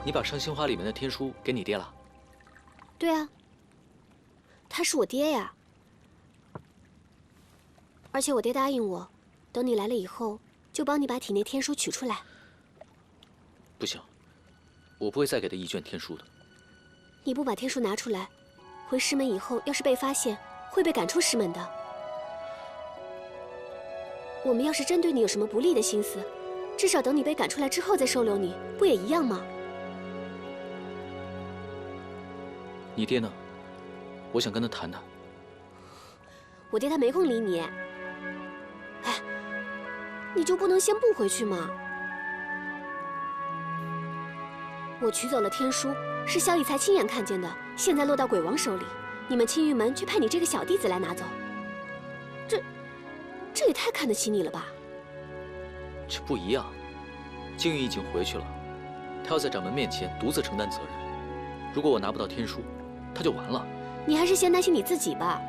你把上星花里面的天书给你爹了？对啊，他是我爹呀。而且我爹答应我，等你来了以后，就帮你把体内天书取出来。不行，我不会再给他一卷天书的。你不把天书拿出来，回师门以后，要是被发现，会被赶出师门的。我们要是真对你有什么不利的心思，至少等你被赶出来之后再收留你，不也一样吗？你爹呢？我想跟他谈谈。我爹他没空理你。哎，你就不能先不回去吗？我取走了天书，是萧逸才亲眼看见的，现在落到鬼王手里，你们青玉门却派你这个小弟子来拿走，这也太看得起你了吧？这不一样，静玉已经回去了，他要在掌门面前独自承担责任。如果我拿不到天书，他就完了。你还是先担心你自己吧。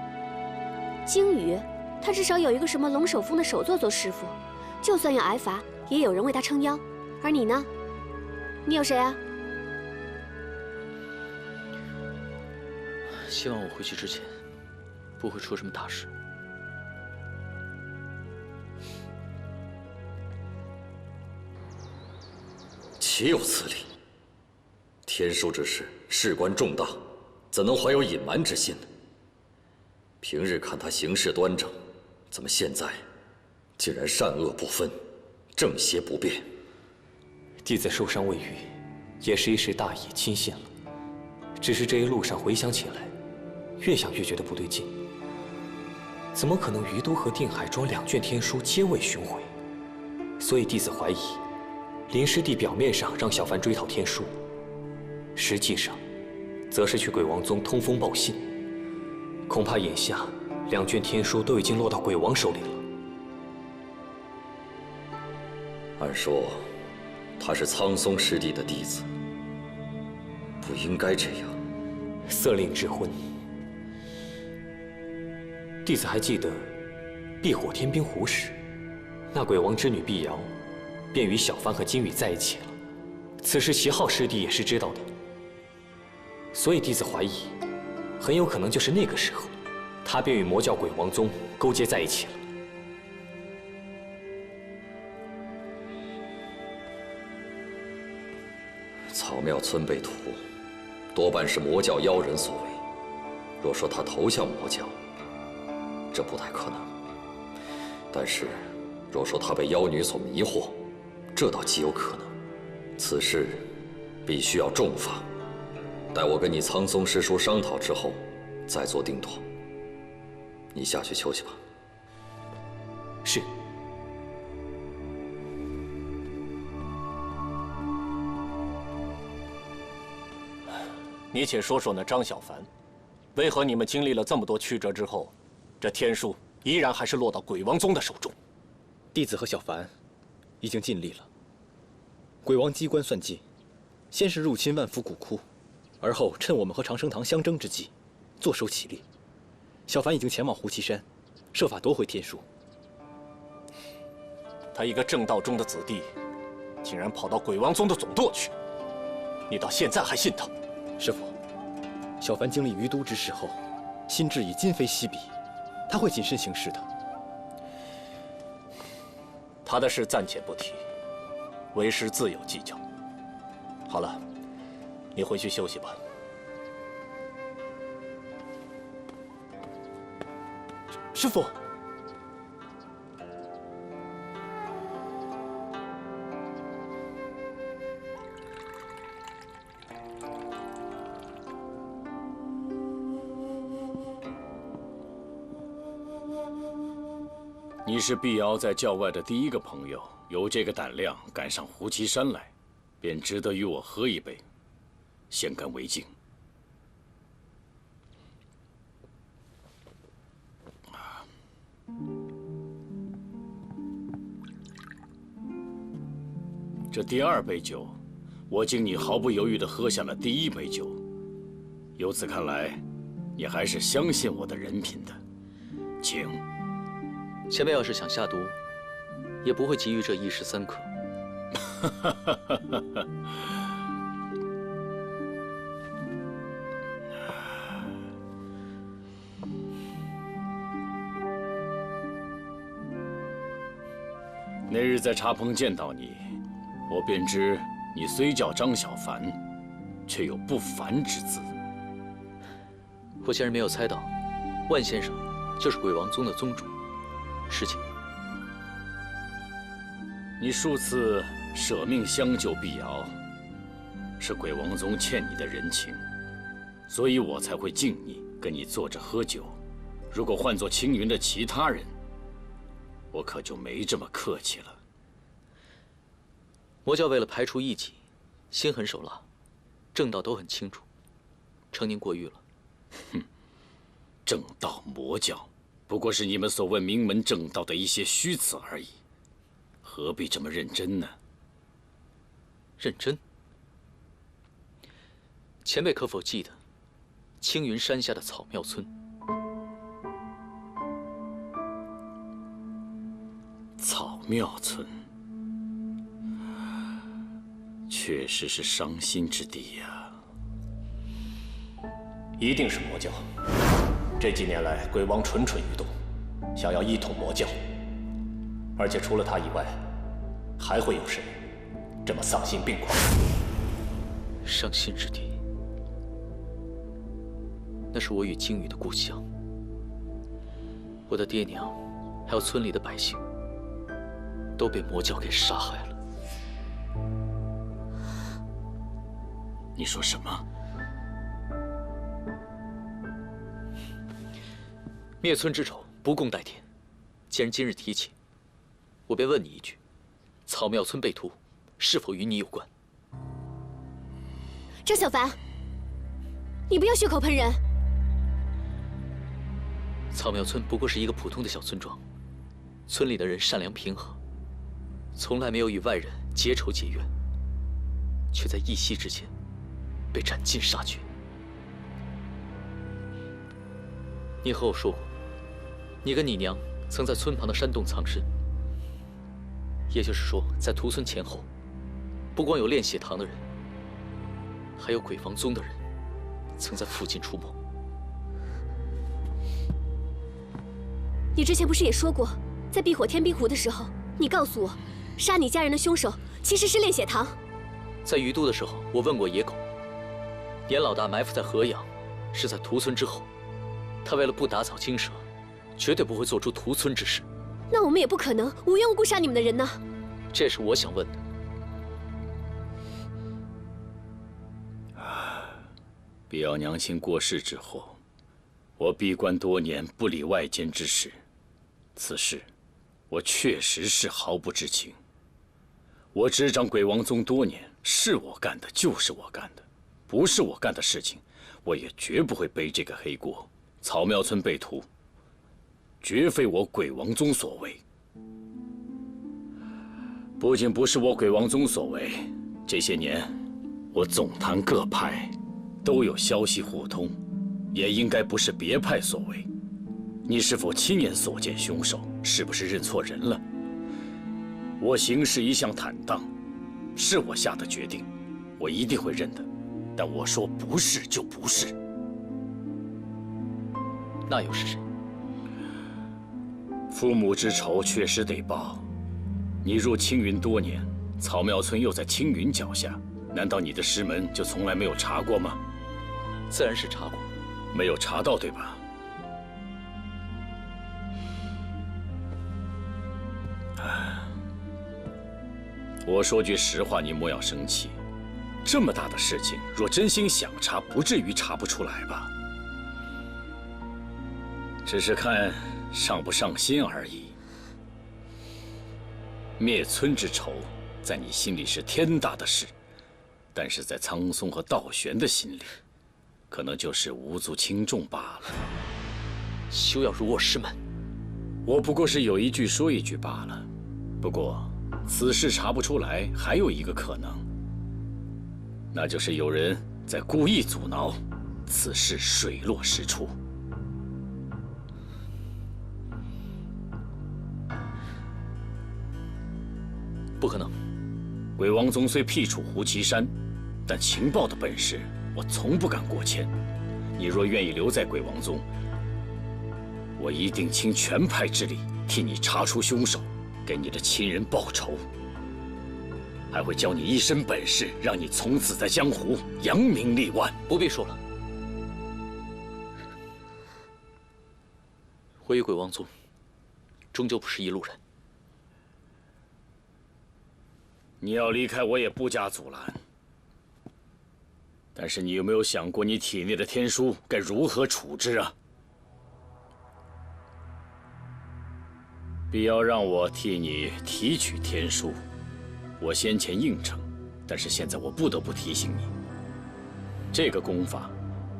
鲸鱼，他至少有一个什么龙首峰的首座做师傅，就算要挨罚，也有人为他撑腰。而你呢？你有谁啊？希望我回去之前，不会出什么大事。岂有此理！天书之事事关重大，怎能怀有隐瞒之心呢？平日看他行事端正，怎么现在竟然善恶不分，正邪不辨？弟子受伤未愈，也是一时大意轻信了。只是这一路上回想起来，越想越觉得不对劲。怎么可能于都和定海庄2卷天书皆未寻回？所以弟子怀疑，林师弟表面上让小凡追讨天书，实际上，则是去鬼王宗通风报信。恐怕眼下2卷天书都已经落到鬼王手里了。按说，他是苍松师弟的弟子，不应该这样。色令智昏。弟子还记得避火天兵湖时，那鬼王之女碧瑶，便与小帆和金羽在一起了。此事齐浩师弟也是知道的，所以弟子怀疑，很有可能就是那个时候，他便与魔教鬼王宗勾结在一起了。草庙村被屠，多半是魔教妖人所为。若说他投向魔教，这不太可能。但是，若说他被妖女所迷惑，这倒极有可能。此事必须要重罚。待我跟你苍松师叔商讨之后，再做定夺。你下去休息吧。是。你且说说那张小凡，为何你们经历了这么多曲折之后，这天书依然还是落到鬼王宗的手中？弟子和小凡已经尽力了。鬼王机关算计，先是入侵万福古窟，而后趁我们和长生堂相争之际，坐收起力。小凡已经前往胡岐山，设法夺回天书。他一个正道中的子弟，竟然跑到鬼王宗的总舵去，你到现在还信他？师父，小凡经历于都之事后，心智已今非昔比，他会谨慎行事的。他的事暂且不提，为师自有计较。好了，你回去休息吧。师父。你是碧瑶在教外的第一个朋友，有这个胆量赶上胡岐山来，便值得与我喝一杯，先干为敬。这第2杯酒，我敬你毫不犹豫地喝下了第1杯酒。由此看来，你还是相信我的人品的，请。前辈要是想下毒，也不会急于这1时3刻。那日在茶棚见到你，我便知你虽叫张小凡，却有不凡之资。我竟然没有猜到，万先生就是鬼王宗的宗主。师姐，你数次舍命相救碧瑶，是鬼王宗欠你的人情，所以我才会敬你，跟你坐着喝酒。如果换做青云的其他人，我可就没这么客气了。魔教为了排除异己，心狠手辣，正道都很清楚，承您过誉了。哼，正道魔教，不过是你们所谓名门正道的一些虚词而已，何必这么认真呢？认真？前辈可否记得青云山下的草庙村？草庙村，确实是伤心之地呀。一定是魔教。这几年来，鬼王蠢蠢欲动，想要一统魔教。而且除了他以外，还会有谁这么丧心病狂？伤心之地，那是我与鲸鱼的故乡。我的爹娘，还有村里的百姓，都被魔教给杀害了。你说什么？灭村之仇，不共戴天。既然今日提起，我便问你一句：草庙村被屠，是否与你有关？张小凡，你不要血口喷人。草庙村不过是一个普通的小村庄，村里的人善良平和，从来没有与外人结仇结怨，却在一夕之间被斩尽杀绝。你和我说过，你跟你娘曾在村旁的山洞藏身，也就是说，在屠村前后，不光有炼血堂的人，还有鬼王宗的人曾在附近出没。你之前不是也说过，在避火天冰湖的时候，你告诉我，杀你家人的凶手其实是炼血堂。在于都的时候，我问过野狗，年老大埋伏在河阳，是在屠村之后。他为了不打草惊蛇，绝对不会做出屠村之事。那我们也不可能无缘无故杀你们的人呢。这是我想问的。碧瑶娘亲过世之后，我闭关多年，不理外间之事。此事，我确实是毫不知情。我执掌鬼王宗多年，是我干的就是我干的，不是我干的事情，我也绝不会背这个黑锅。草庙村被屠，绝非我鬼王宗所为。不仅不是我鬼王宗所为，这些年我总坛各派都有消息互通，也应该不是别派所为。你是否亲眼所见凶手？是不是认错人了？我行事一向坦荡，是我下的决定，我一定会认的。但我说不是就不是。那又是谁？父母之仇确实得报。你入青云多年，草庙村又在青云脚下，难道你的师门就从来没有查过吗？自然是查过，没有查到，对吧？我说句实话，你莫要生气。这么大的事情，若真心想查，不至于查不出来吧？只是看上不上心而已。灭村之仇，在你心里是天大的事，但是在苍松和道玄的心里，可能就是无足轻重罢了。休要辱我师门！我不过是有一句说一句罢了。不过，此事查不出来，还有一个可能，那就是有人在故意阻挠，此事水落石出。不可能。鬼王宗虽僻处胡岐山，但情报的本事我从不敢过谦。你若愿意留在鬼王宗，我一定倾全派之力替你查出凶手，给你的亲人报仇，还会教你一身本事，让你从此在江湖扬名立万。不必说了，我与鬼王宗终究不是一路人。你要离开，我也不加阻拦。但是你有没有想过，你体内的天书该如何处置啊？必要让我替你提取天书，我先前应承，但是现在我不得不提醒你，这个功法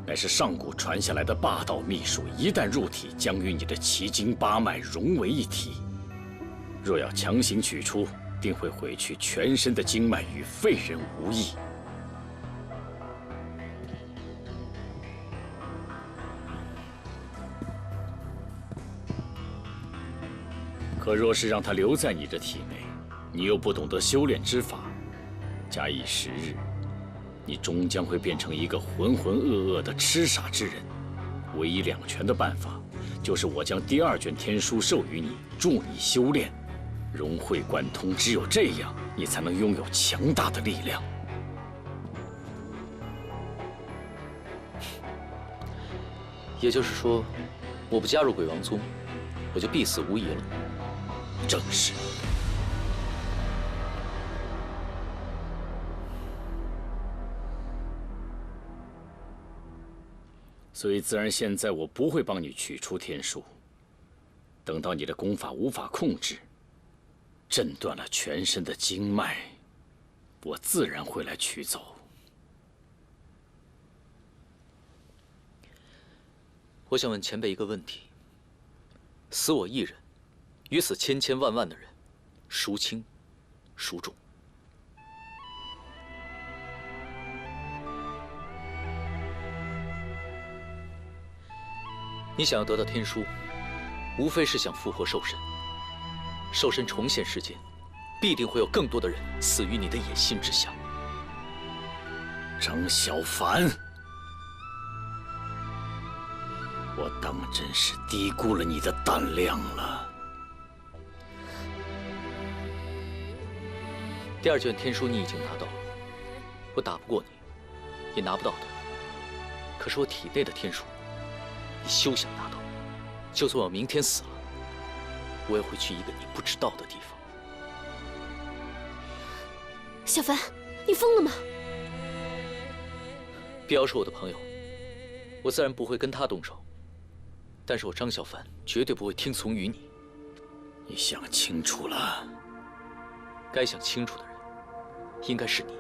乃是上古传下来的霸道秘术，一旦入体，将与你的奇经八脉融为一体。若要强行取出，定会毁去全身的经脉，与废人无异。可若是让它留在你的体内，你又不懂得修炼之法，假以时日，你终将会变成一个浑浑噩噩的痴傻之人。唯一两全的办法，就是我将第2卷天书授予你，助你修炼，融会贯通。只有这样，你才能拥有强大的力量。也就是说，我不加入鬼王宗，我就必死无疑了。正是。所以，自然现在我不会帮你取出天书。等到你的功法无法控制，震断了全身的经脉，我自然会来取走。我想问前辈一个问题：死我一人，与死千千万万的人，孰轻孰重？你想要得到天书，无非是想复活兽身。兽身重现世间，必定会有更多的人死于你的野心之下。张小凡，我当真是低估了你的胆量了。第2卷天书你已经拿到了，我打不过你，也拿不到的。可是我体内的天书，你休想拿到。就算我明天死了，我也会去一个你不知道的地方。小凡，你疯了吗？碧瑶是我的朋友，我自然不会跟他动手。但是我张小凡绝对不会听从于你。你想清楚了？该想清楚的人，应该是你。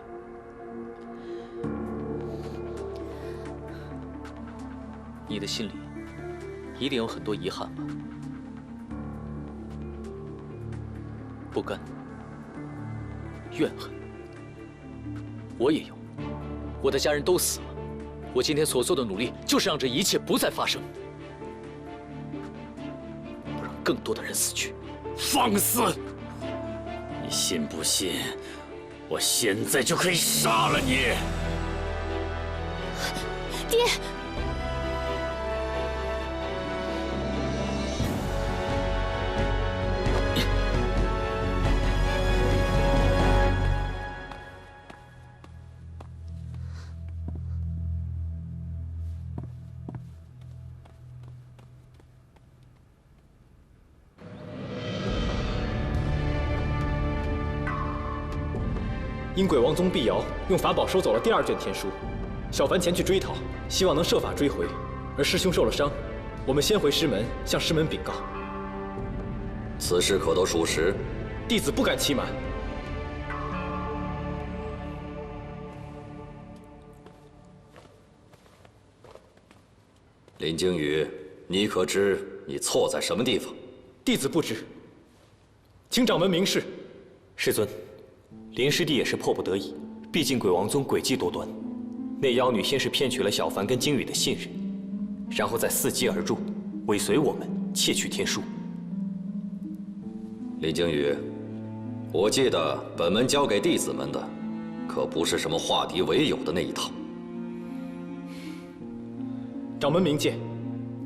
你的心里一定有很多遗憾吧？不甘、怨恨，我也有。我的家人都死了，我今天所做的努力，就是让这一切不再发生，不让更多的人死去。放肆！你信不信？我现在就可以杀了你！爹！因鬼王宗碧瑶用法宝收走了第2卷天书，小凡前去追讨，希望能设法追回。而师兄受了伤，我们先回师门向师门禀告。此事可都属实？弟子不敢欺瞒。林惊羽，你可知你错在什么地方？弟子不知，请掌门明示。师尊。林师弟也是迫不得已，毕竟鬼王宗诡计多端。那妖女先是骗取了小凡跟鲸羽的信任，然后再伺机而入，尾随我们窃取天书。林惊羽，我记得本门交给弟子们的，可不是什么化敌为友的那一套。掌门明鉴，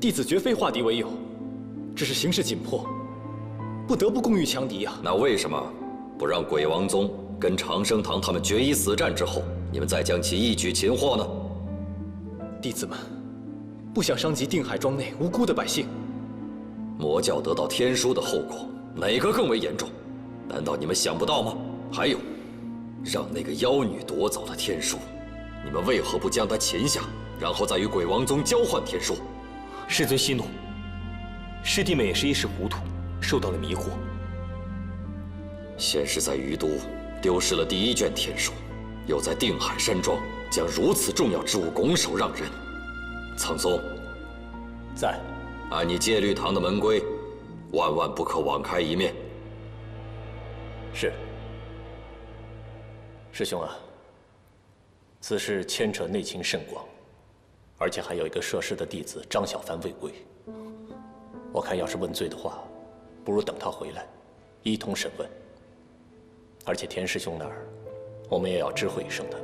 弟子绝非化敌为友，只是形势紧迫，不得不共御强敌呀。那为什么不让鬼王宗跟长生堂他们决一死战之后，你们再将其一举擒获呢？弟子们不想伤及定海庄内无辜的百姓。魔教得到天书的后果，哪个更为严重？难道你们想不到吗？还有，让那个妖女夺走了天书，你们为何不将她擒下，然后再与鬼王宗交换天书？师尊息怒，师弟们也是一时糊涂，受到了迷惑。先是在于都丢失了第一卷天书，又在定海山庄将如此重要之物拱手让人。苍松，在。按你戒律堂的门规，万万不可网开一面。是。师兄啊，此事牵扯内情甚广，而且还有一个涉事的弟子张小凡未归。我看要是问罪的话，不如等他回来，一同审问。而且田师兄那儿，我们也要知会一声的。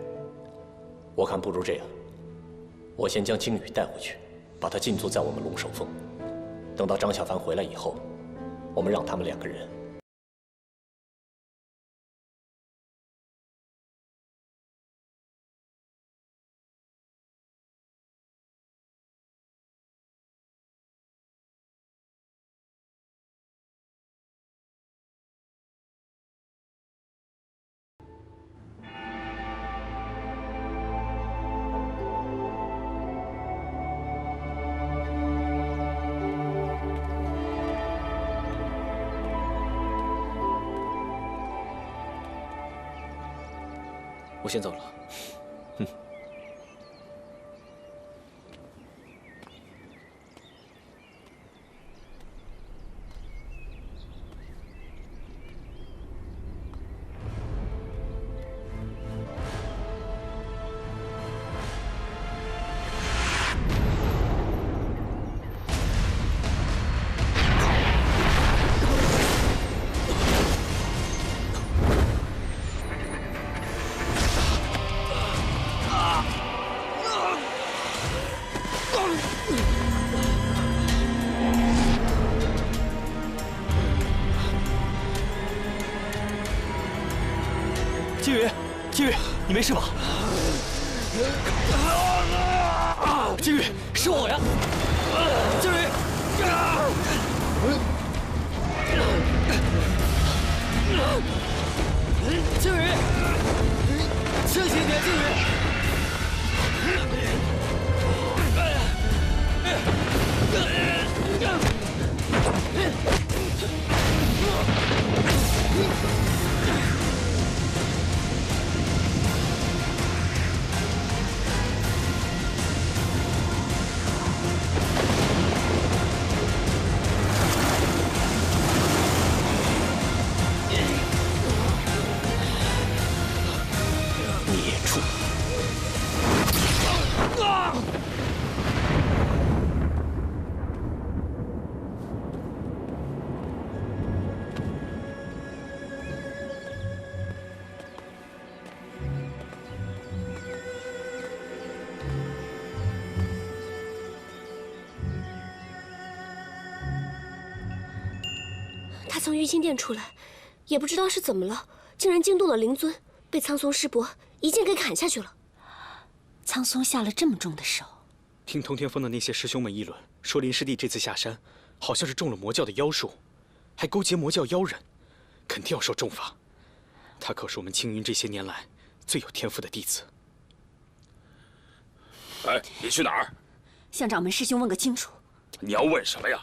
我看不如这样，我先将鲸羽带回去，把他禁足在我们龙首峰。等到张小凡回来以后，我们让他们2个人。我先走了。金羽，你没事吧？金羽，是我呀！金羽，金羽，清醒点，金羽！他从玉清殿出来，也不知道是怎么了，竟然惊动了灵尊，被苍松师伯一剑给砍下去了。苍松下了这么重的手，听通天峰的那些师兄们议论，说林师弟这次下山，好像是中了魔教的妖术，还勾结魔教妖人，肯定要受重罚。他可是我们青云这些年来最有天赋的弟子。哎，你去哪儿？向掌门师兄问个清楚。你要问什么呀？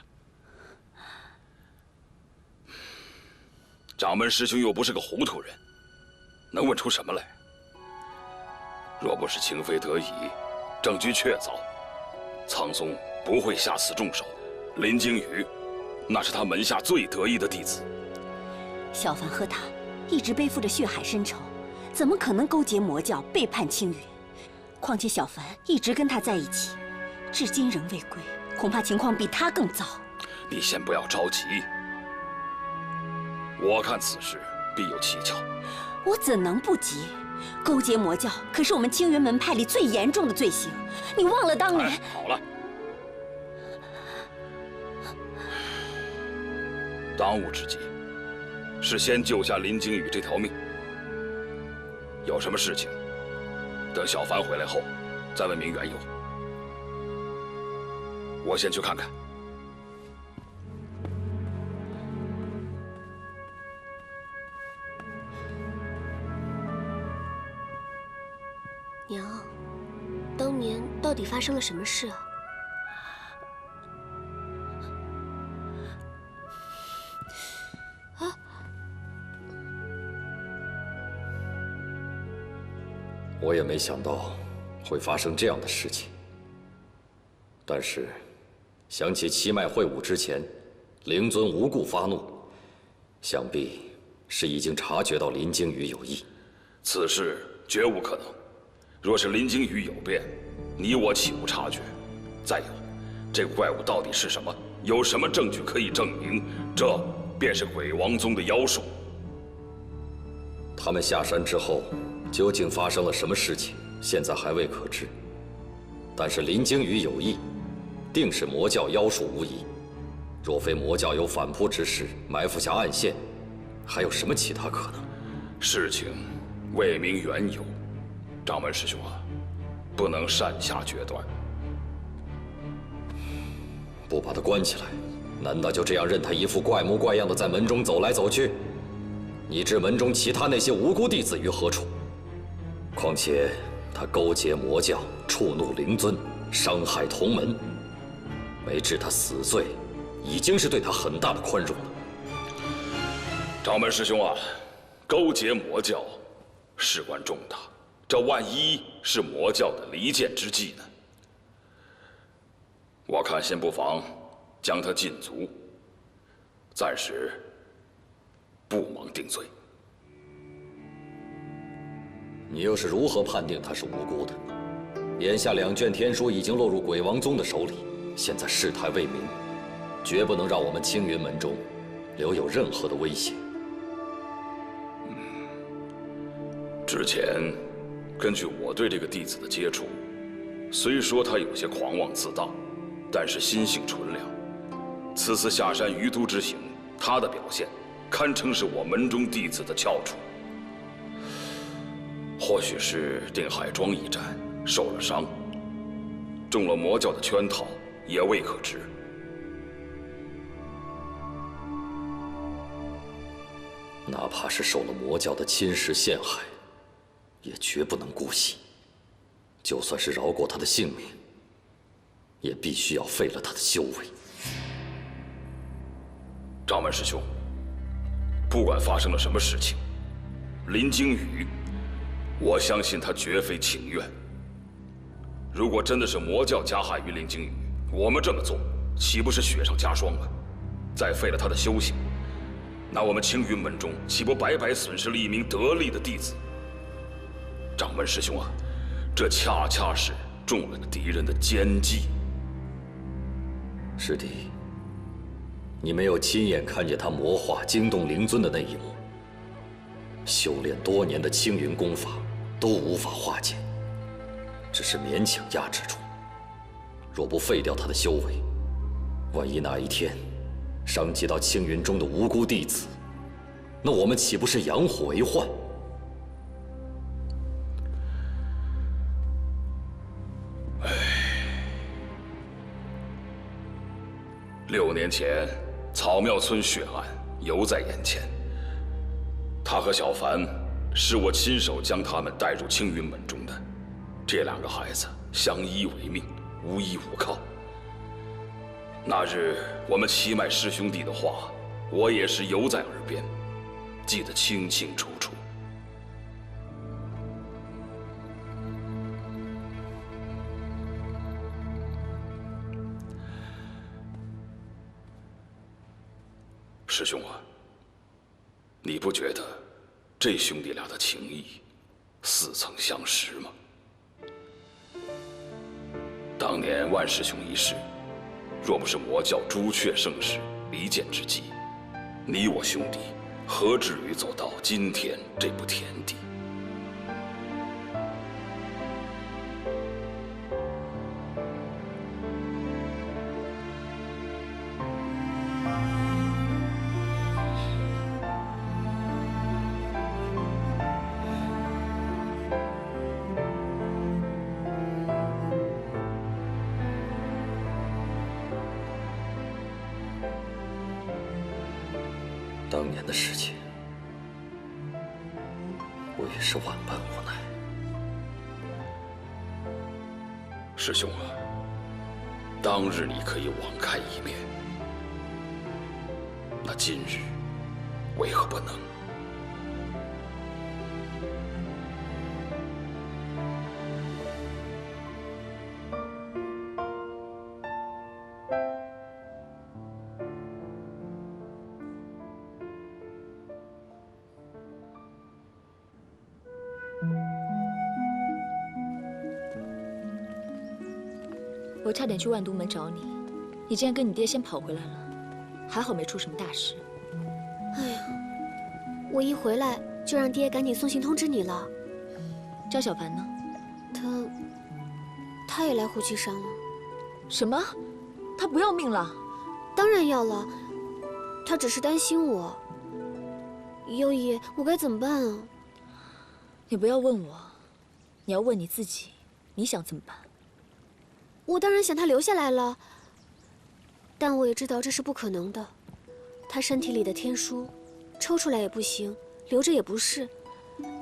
掌门师兄又不是个糊涂人，能问出什么来？若不是情非得已，证据确凿，苍松不会下此重手。林惊羽，那是他门下最得意的弟子。小凡和他一直背负着血海深仇，怎么可能勾结魔教背叛青云？况且小凡一直跟他在一起，至今仍未归，恐怕情况比他更糟。你先不要着急，我看此事必有蹊跷。我怎能不急？勾结魔教可是我们青云门派里最严重的罪行，你忘了当年？好了，当务之急是先救下林惊羽这条命。有什么事情，等小凡回来后再问明缘由。我先去看看。娘，当年到底发生了什么事啊？我也没想到会发生这样的事情，但是想起七脉会晤之前，灵尊无故发怒，想必是已经察觉到林惊羽有意。此事绝无可能。若是林惊羽有变，你我岂无察觉？再有，这个怪物到底是什么？有什么证据可以证明这便是鬼王宗的妖术？他们下山之后，究竟发生了什么事情，现在还未可知。但是林惊羽有意，定是魔教妖术无疑。若非魔教有反扑之势，埋伏下暗线，还有什么其他可能？事情未明缘由，掌门师兄啊，不能擅下决断。不把他关起来，难道就这样任他一副怪模怪样的在门中走来走去？你置门中其他那些无辜弟子于何处？况且他勾结魔教，触怒灵尊，伤害同门，没治他死罪，已经是对他很大的宽容了。掌门师兄啊，勾结魔教，事关重大，这万一是魔教的离间之计呢？我看先不妨将他禁足，暂时不忙定罪。你又是如何判定他是无辜的？眼下2卷天书已经落入鬼王宗的手里，现在事态未明，绝不能让我们青云门中留有任何的威胁。之前根据我对这个弟子的接触，虽说他有些狂妄自大，但是心性纯良。此次下山余都之行，他的表现堪称是我门中弟子的翘楚。或许是定海庄一战受了伤，中了魔教的圈套，也未可知。哪怕是受了魔教的侵蚀陷害，也绝不能姑息。就算是饶过他的性命，也必须要废了他的修为。掌门师兄，不管发生了什么事情，林惊羽，我相信他绝非情愿。如果真的是魔教加害于林惊羽，我们这么做岂不是雪上加霜吗？再废了他的修行，那我们青云门中岂不白白损失了一名得力的弟子？掌门师兄啊，这恰恰是中了敌人的奸计。师弟，你没有亲眼看见他魔化惊动灵尊的那一幕，修炼多年的青云功法都无法化解，只是勉强压制住。若不废掉他的修为，万一哪一天伤及到青云中的无辜弟子，那我们岂不是养虎为患？唉，6年前草庙村血案犹在眼前，他和小凡是我亲手将他们带入青云门中的。这2个孩子相依为命，无依无靠。那日我们七脉师兄弟的话，我也是犹在耳边，记得清清楚楚。师兄啊，你不觉得这兄弟俩的情谊似曾相识吗？当年万师兄一事，若不是魔教朱雀圣使离间之计，你我兄弟何至于走到今天这步田地？当年的事情，我也是万般无奈。师兄啊，当日你可以网开一面，那今日为何不能？我差点去万都门找你，你竟然跟你爹先跑回来了，还好没出什么大事。哎呀，我一回来就让爹赶紧送信通知你了。张小凡呢？他也来胡七山了。什么？他不要命了？当然要了，他只是担心我。优姨，我该怎么办啊？你不要问我，你要问你自己，你想怎么办？我当然想他留下来了，但我也知道这是不可能的。他身体里的天书，抽出来也不行，留着也不是。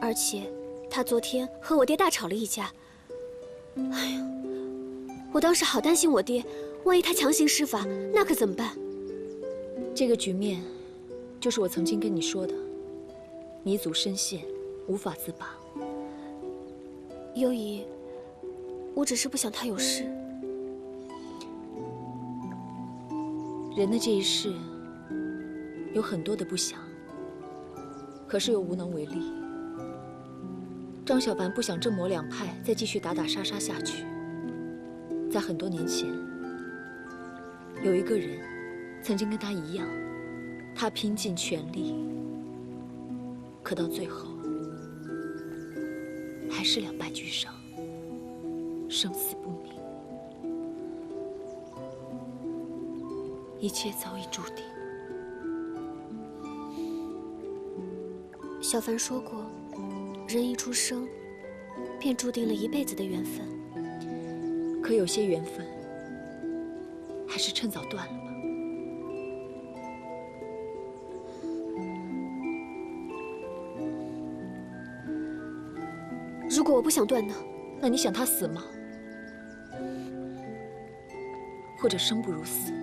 而且，他昨天和我爹大吵了一架。哎呀，我当时好担心我爹，万一他强行施法，那可怎么办？这个局面，就是我曾经跟你说的，迷祖深陷，无法自拔。优姨，我只是不想他有事。人的这一世，有很多的不想，可是又无能为力。张小凡不想正魔两派再继续打打杀杀下去。在很多年前，有一个人曾经跟他一样，他拼尽全力，可到最后还是两败俱伤，生死不明。一切早已注定。小凡说过，人一出生，便注定了一辈子的缘分。可有些缘分，还是趁早断了吧。如果我不想断呢？那你想他死吗？或者生不如死？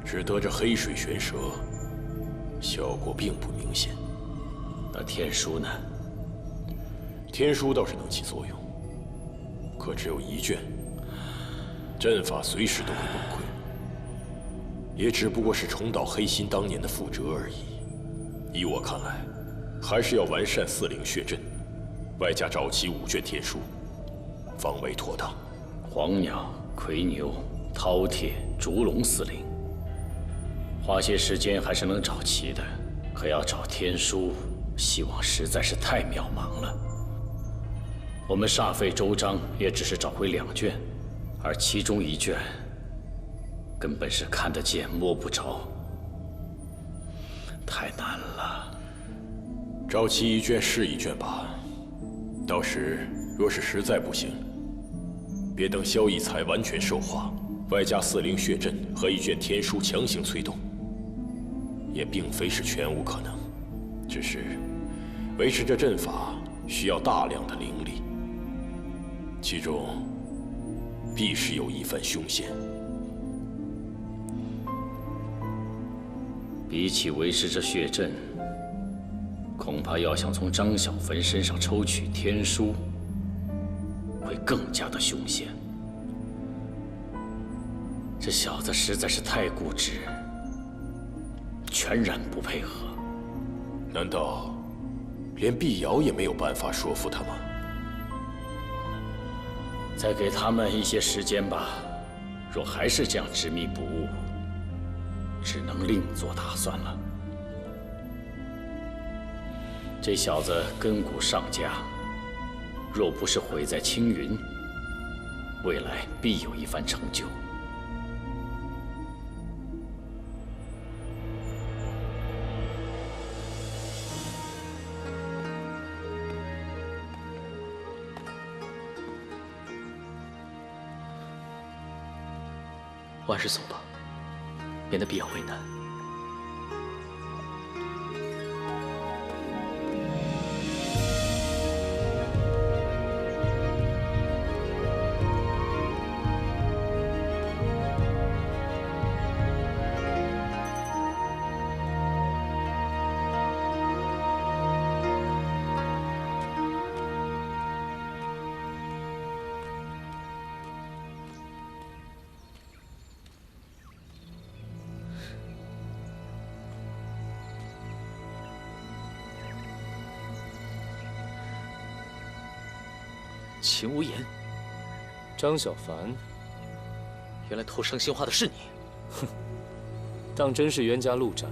只得这黑水玄蛇，效果并不明显。那天书呢？天书倒是能起作用，可只有一卷，阵法随时都会崩溃。也只不过是重蹈黑心当年的覆辙而已。依我看来，还是要完善4灵血阵，外加找齐5卷天书，方为妥当。黄鸟、魁牛、饕餮、烛龙4灵。花些时间还是能找齐的，可要找天书，希望实在是太渺茫了。我们煞费周章，也只是找回2卷，而其中1卷根本是看得见摸不着，太难了。找齐1卷是1卷吧，到时若是实在不行，别等萧逸才完全兽化，外加4灵血阵和1卷天书强行催动。也并非是全无可能，只是维持这阵法需要大量的灵力，其中必是有一番凶险。比起维持这血阵，恐怕要想从张小坟身上抽取天书，会更加的凶险。这小子实在是太固执。全然不配合，难道连碧瑶也没有办法说服他吗？再给他们一些时间吧。若还是这样执迷不悟，只能另做打算了。这小子根骨尚佳，若不是毁在青云，未来必有一番成就。我还是走吧，免得必要为难。秦无言，张小凡，原来偷伤心花的是你。哼，当真是冤家路窄，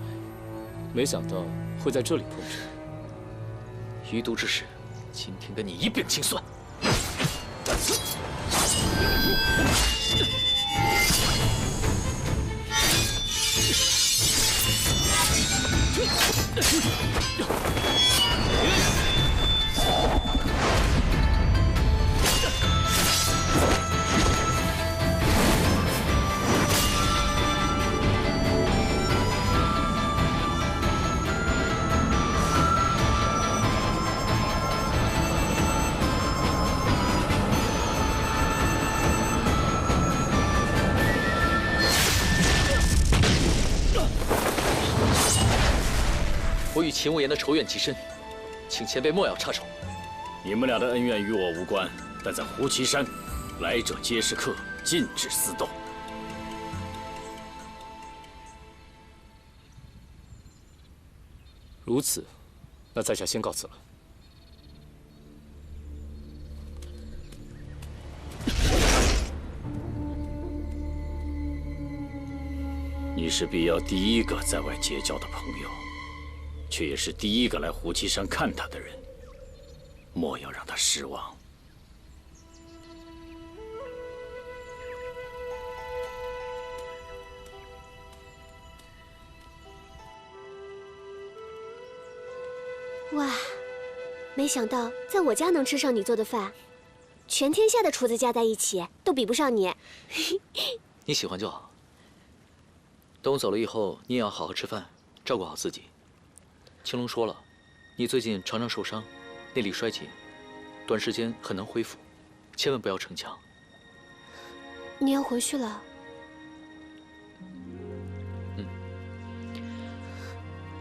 没想到会在这里碰上。余毒之事，今天跟你一并清算。我与秦无言的仇怨极深，请前辈莫要插手。你们俩的恩怨与我无关，但在胡岐山，来者皆是客，禁止私斗。如此，那在下先告辞了。你是碧瑶第一个在外结交的朋友，却也是第一个来胡岐山看他的人，莫要让他失望。哇，没想到在我家能吃上你做的饭，全天下的厨子加在一起都比不上你。你喜欢就好。等我走了以后，你也要好好吃饭，照顾好自己。青龙说了，你最近常常受伤，内力衰竭，短时间很难恢复，千万不要逞强。你要回去了？嗯。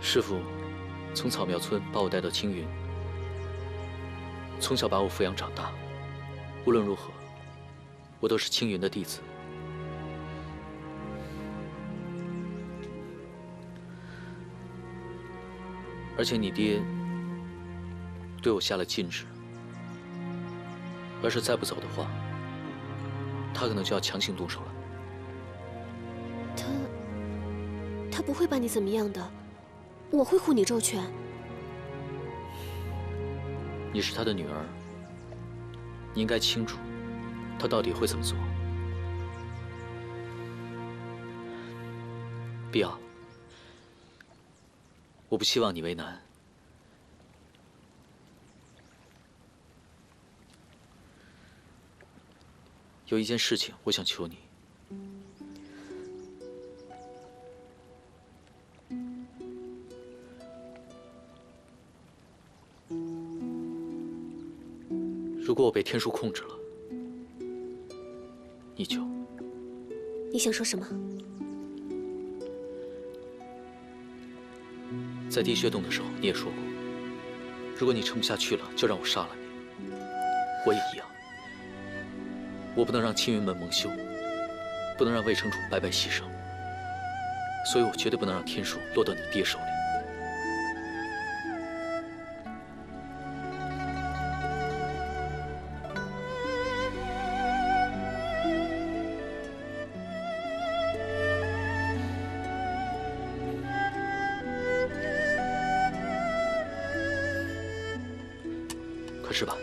师父从草庙村把我带到青云，从小把我抚养长大。无论如何，我都是青云的弟子。而且你爹对我下了禁止，要是再不走的话，他可能就要强行动手了。他不会把你怎么样的，我会护你周全。你是他的女儿，你应该清楚他到底会怎么做。碧瑶，我不希望你为难。有一件事情，我想求你。如果我被天书控制了，你就……你想说什么？在滴血洞的时候，你也说过，如果你撑不下去了，就让我杀了你。我也一样，我不能让青云门蒙羞，不能让魏城主白白牺牲，所以我绝对不能让天书落到你爹手里。吃吧，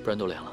不然都凉了。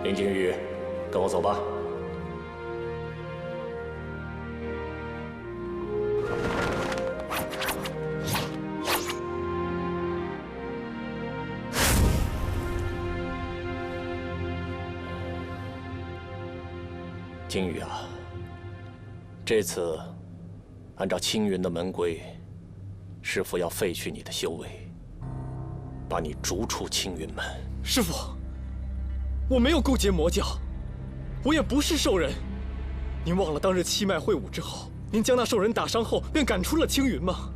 林景宇，跟我走吧。景宇啊，这次按照青云的门规，师父要废去你的修为，把你逐出青云门。师父。 我没有勾结魔教，我也不是兽人。您忘了当日七脉会武之后，您将那兽人打伤后，便赶出了青云吗？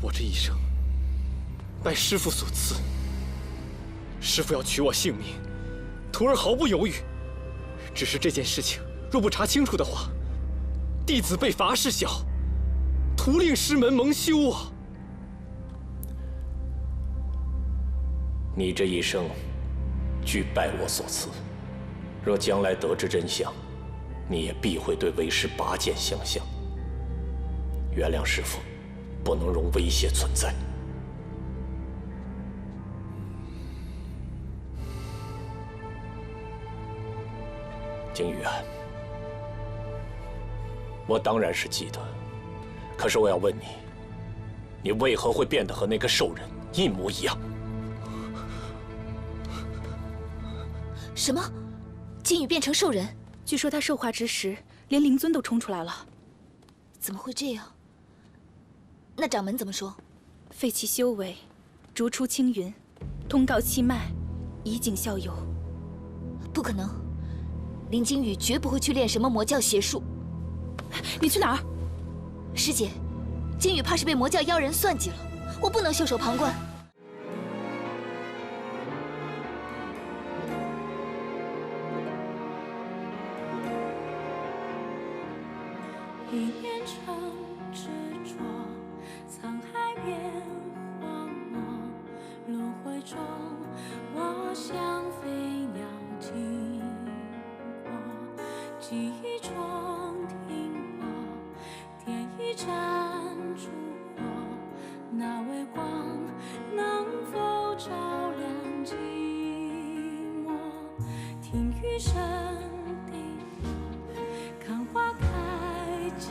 我这一生拜师父所赐，师父要取我性命，徒儿毫不犹豫。只是这件事情若不查清楚的话，弟子被罚是小，徒令师门蒙羞啊！你这一生。 俱拜我所赐，若将来得知真相，你也必会对为师拔剑相向。原谅师父，不能容威胁存在。景宇啊，我当然是记得，可是我要问你，你为何会变得和那个兽人一模一样？ 什么？金宇变成兽人？据说他兽化之时，连灵尊都冲出来了。怎么会这样？那掌门怎么说？废其修为，逐出青云，通告七脉，以儆效尤。不可能，林金宇绝不会去练什么魔教邪术。你去哪儿？师姐，金宇怕是被魔教妖人算计了，我不能袖手旁观。 一念成执着，沧海变荒漠。轮回中，我像飞鸟经过，记忆中停泊，点一盏烛火，那微光能否照亮寂寞？听雨声滴落，看花开。 寂